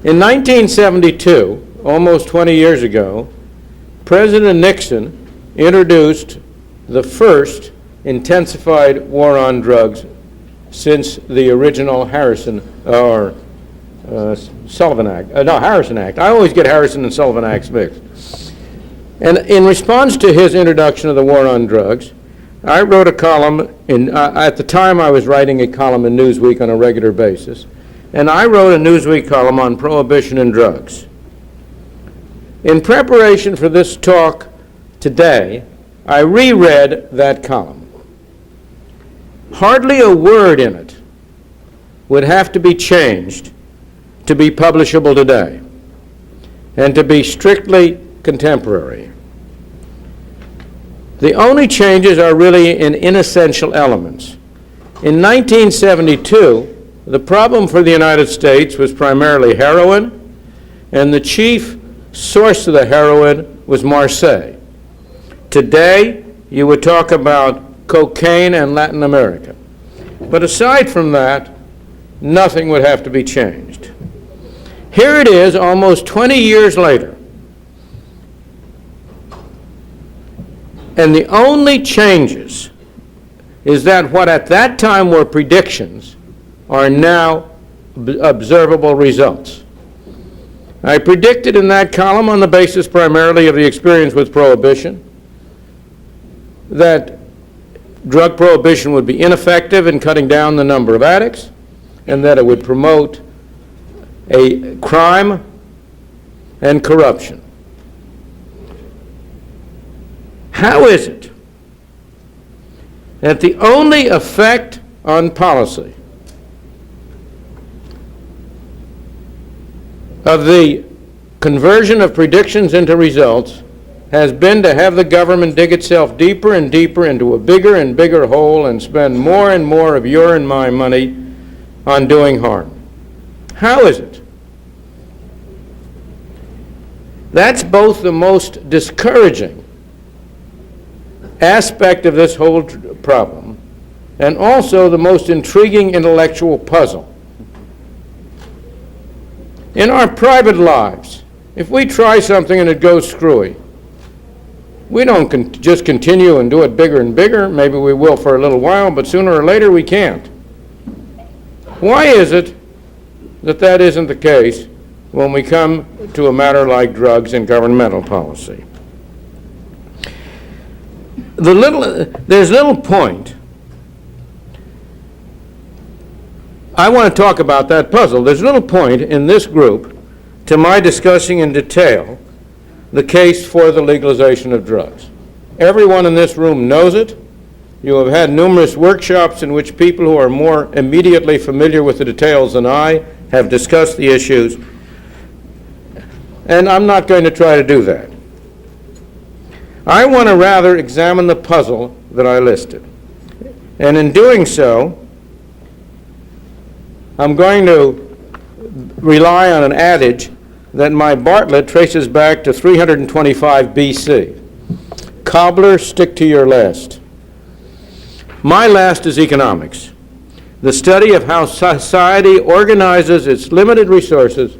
In 1972, almost 20 years ago, President Nixon introduced the first intensified war on drugs since the original Harrison or Sullivan Act. Harrison Act. I always get Harrison and Sullivan Acts mixed. And in response to his introduction of the war on drugs, I wrote a column at the time I was writing a column in Newsweek on a regular basis, and I wrote a Newsweek column on prohibition and drugs. In preparation for this talk today, I reread that column. Hardly a word in it would have to be changed to be publishable today and to be strictly contemporary. The only changes are really in inessential elements. In 1972, the problem for the United States was primarily heroin, and the chief source of the heroin was Marseille. Today, you would talk about cocaine and Latin America. But aside from that, nothing would have to be changed. Here it is, almost 20 years later. And the only changes is that what at that time were predictions are now observable results. I predicted in that column, on the basis primarily of the experience with prohibition, that drug prohibition would be ineffective in cutting down the number of addicts, and that it would promote a crime and corruption. How is it that the only effect on policy of the conversion of predictions into results has been to have the government dig itself deeper and deeper into a bigger and bigger hole and spend more and more of your and my money on doing harm? How is it? That's both the most discouraging aspect of this whole problem and also the most intriguing intellectual puzzle. In our private lives, if we try something and it goes screwy, we don't just continue and do it bigger and bigger. Maybe we will for a little while, but sooner or later we can't. Why is it that that isn't the case when we come to a matter like drugs and governmental policy? There's little point. I want to talk about that puzzle. There's little point in this group to my discussing in detail the case for the legalization of drugs. Everyone in this room knows it. You have had numerous workshops in which people who are more immediately familiar with the details than I have discussed the issues, and I'm not going to try to do that. I want to rather examine the puzzle that I listed. And in doing so, I'm going to rely on an adage that my Bartlett traces back to 325 BC. Cobbler, stick to your last. My last is economics, the study of how society organizes its limited resources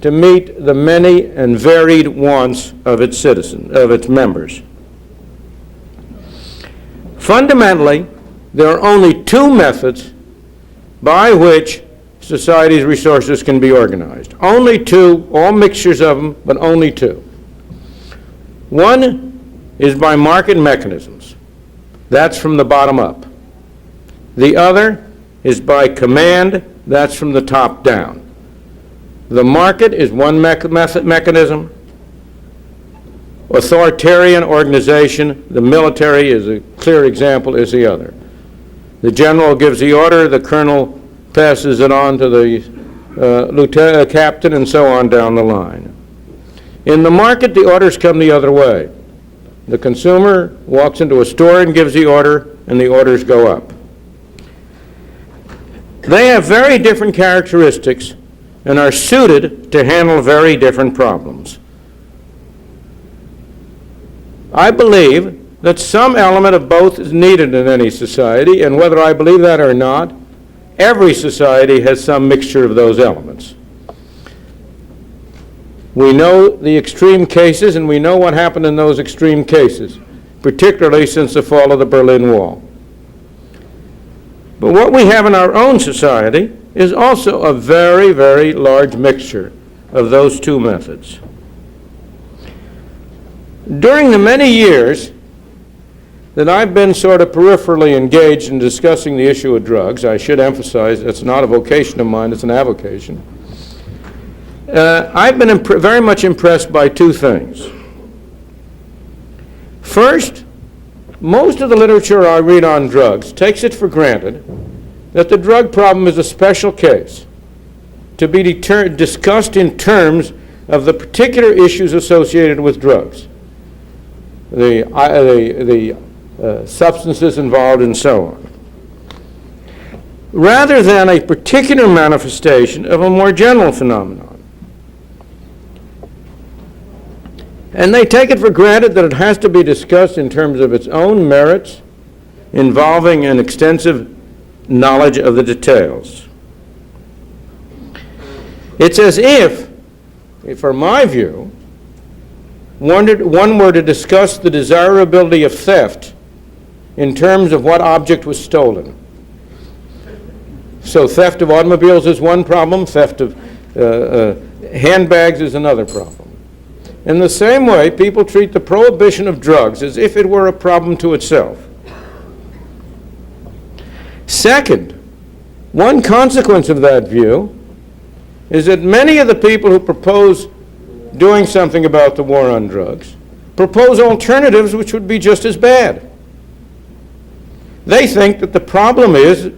to meet the many and varied wants of its citizens, of its members. Fundamentally, there are only two methods by which society's resources can be organized. Only two, all mixtures of them, but only two. One is by market mechanisms. That's from the bottom up. The other is by command. That's from the top down. The market is one mechanism. Authoritarian organization, the military is a clear example, is the other. The general gives the order, the colonel passes it on to the lieutenant, captain, and so on down the line. In the market, the orders come the other way. The consumer walks into a store and gives the order, and the orders go up. They have very different characteristics and are suited to handle very different problems. I believe that some element of both is needed in any society, and whether I believe that or not, every society has some mixture of those elements. We know the extreme cases, and we know what happened in those extreme cases, particularly since the fall of the Berlin Wall. But what we have in our own society is also a very, very large mixture of those two methods. During the many years that I've been sort of peripherally engaged in discussing the issue of drugs, I should emphasize it's not a vocation of mine, it's an avocation. I've been very much impressed by two things. First, most of the literature I read on drugs takes it for granted that the drug problem is a special case to be discussed in terms of the particular issues associated with drugs, the substances involved and so on, rather than a particular manifestation of a more general phenomenon. And they take it for granted that it has to be discussed in terms of its own merits, involving an extensive knowledge of the details. It's as if, from my view, one were to discuss the desirability of theft in terms of what object was stolen. So theft of automobiles is one problem, theft of handbags is another problem. In the same way, people treat the prohibition of drugs as if it were a problem to itself. Second, one consequence of that view is that many of the people who propose doing something about the war on drugs propose alternatives which would be just as bad. They think that the problem is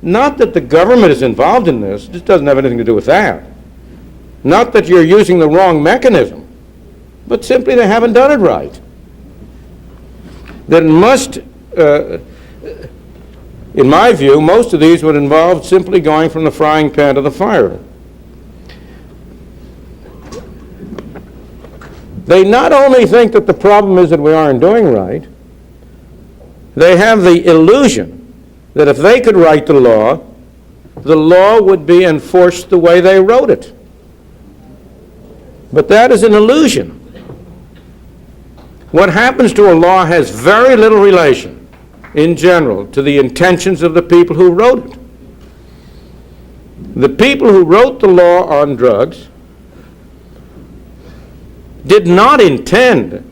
not that the government is involved in this, it doesn't have anything to do with that. Not that you're using the wrong mechanism, but simply they haven't done it right. That must, in my view, most of these would involve simply going from the frying pan to the fire. They not only think that the problem is that we aren't doing right, they have the illusion that if they could write the law would be enforced the way they wrote it. But that is an illusion. What happens to a law has very little relation, in general, to the intentions of the people who wrote it. The people who wrote the law on drugs did not intend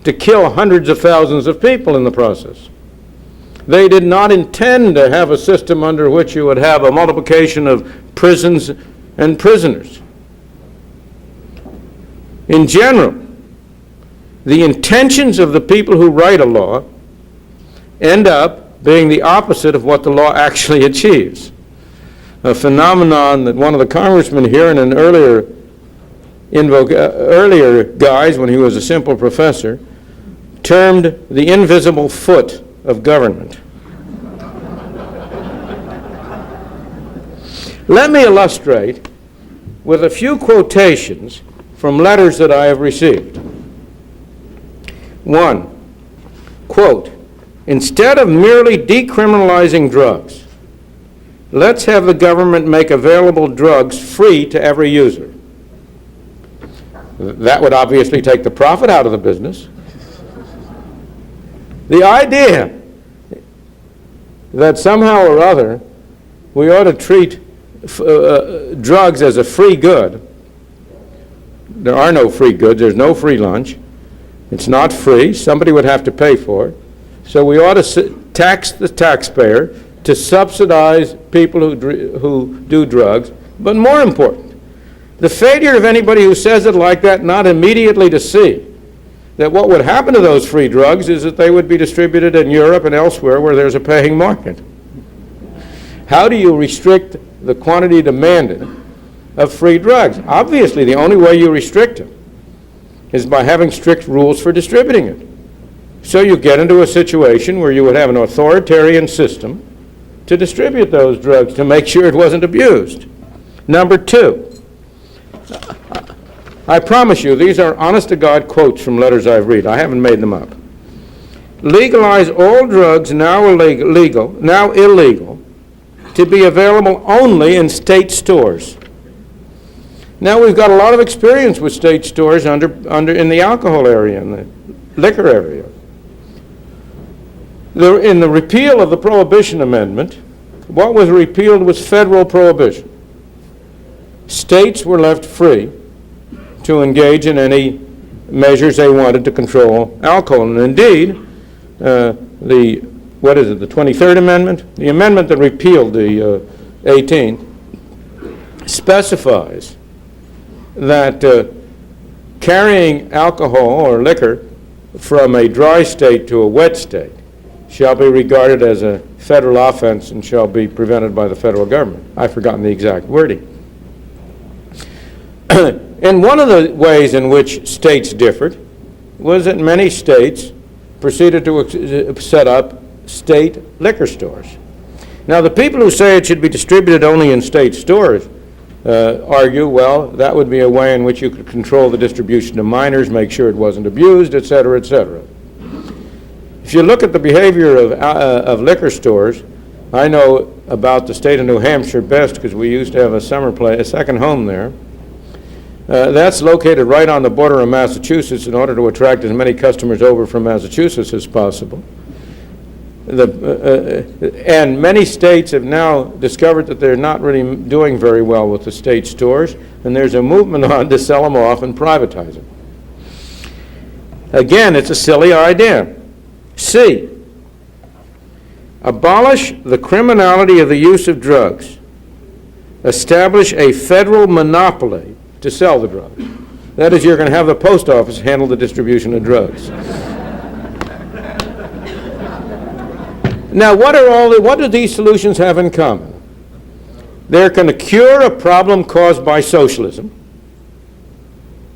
to kill hundreds of thousands of people in the process. They did not intend to have a system under which you would have a multiplication of prisons and prisoners. In general, the intentions of the people who write a law end up being the opposite of what the law actually achieves. A phenomenon that one of the congressmen here in an earlier guise, when he was a simple professor, termed the invisible foot of government. Let me illustrate with a few quotations from letters that I have received. One, quote, "Instead of merely decriminalizing drugs, let's have the government make available drugs free to every user." That would obviously take the profit out of the business. The idea that somehow or other we ought to treat drugs as a free good. There are no free goods. There's no free lunch. It's not free. Somebody would have to pay for it. So we ought to tax the taxpayer to subsidize people who do drugs. But more important, the failure of anybody who says it like that not immediately to see that what would happen to those free drugs is that they would be distributed in Europe and elsewhere where there's a paying market. How do you restrict the quantity demanded of free drugs? Obviously, the only way you restrict it is by having strict rules for distributing it. So you get into a situation where you would have an authoritarian system to distribute those drugs to make sure it wasn't abused. Number two, I promise you, these are honest-to-God quotes from letters I've read. I haven't made them up. Legalize all drugs now illegal, to be available only in state stores. Now we've got a lot of experience with state stores in the alcohol area, in the liquor area. In the repeal of the Prohibition Amendment, what was repealed was federal prohibition. States were left free to engage in any measures they wanted to control alcohol. And indeed, the 23rd Amendment? The amendment that repealed the 18th specifies that carrying alcohol or liquor from a dry state to a wet state shall be regarded as a federal offense and shall be prevented by the federal government. I've forgotten the exact wording. And one of the ways in which states differed was that many states proceeded to set up state liquor stores. Now, the people who say it should be distributed only in state stores argue, well, that would be a way in which you could control the distribution to minors, make sure it wasn't abused, et cetera, et cetera. If you look at the behavior of liquor stores, I know about the state of New Hampshire best because we used to have a second home there. That's located right on the border of Massachusetts in order to attract as many customers over from Massachusetts as possible. And many states have now discovered that they're not really doing very well with the state stores, and there's a movement on to sell them off and privatize them. Again, it's a silly idea. C, abolish the criminality of the use of drugs. Establish a federal monopoly to sell the drugs. That is, you're going to have the post office handle the distribution of drugs. Now, what do these solutions have in common? They're going to cure a problem caused by socialism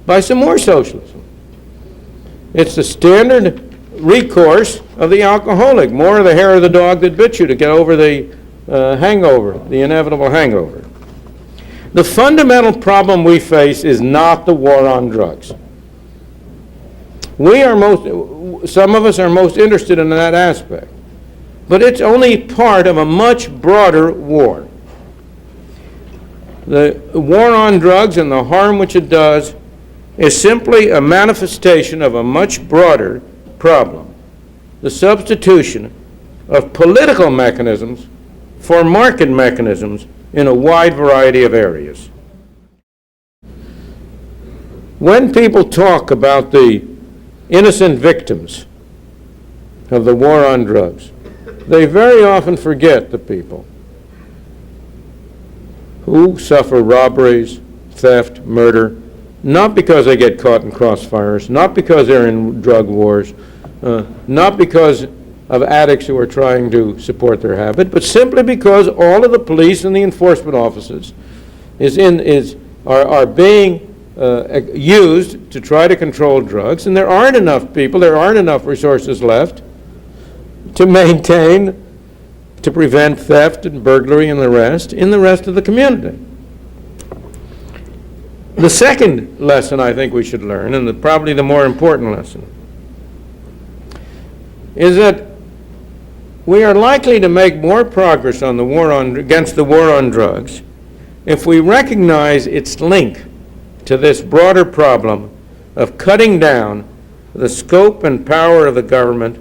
by some more socialism. It's the standard recourse of the alcoholic, more of the hair of the dog that bit you to get over the hangover, the inevitable hangover. The fundamental problem we face is not the war on drugs. Some of us are most interested in that aspect, but it's only part of a much broader war. The war on drugs and the harm which it does is simply a manifestation of a much broader problem, the substitution of political mechanisms for market mechanisms in a wide variety of areas. When people talk about the innocent victims of the war on drugs, they very often forget the people who suffer robberies, theft, murder, not because they get caught in crossfires, not because they're in drug wars, not because of addicts who are trying to support their habit, but simply because all of the police and the enforcement offices are being used to try to control drugs, and there aren't enough people, there aren't enough resources left to prevent theft and burglary and the rest in the rest of the community. The second lesson I think we should learn, and probably the more important lesson, is that we are likely to make more progress on against the war on drugs if we recognize its link to this broader problem of cutting down the scope and power of the government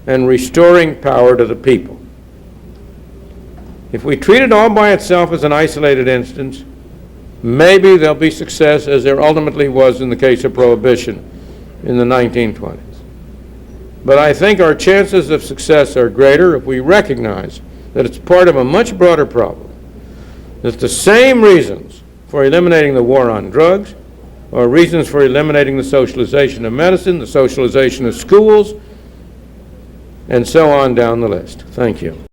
and restoring power to the people. If we treat it all by itself as an isolated instance, maybe there'll be success, as there ultimately was in the case of Prohibition in the 1920s. But I think our chances of success are greater if we recognize that it's part of a much broader problem. That the same reasons for eliminating the war on drugs are reasons for eliminating the socialization of medicine, the socialization of schools, and so on down the list. Thank you.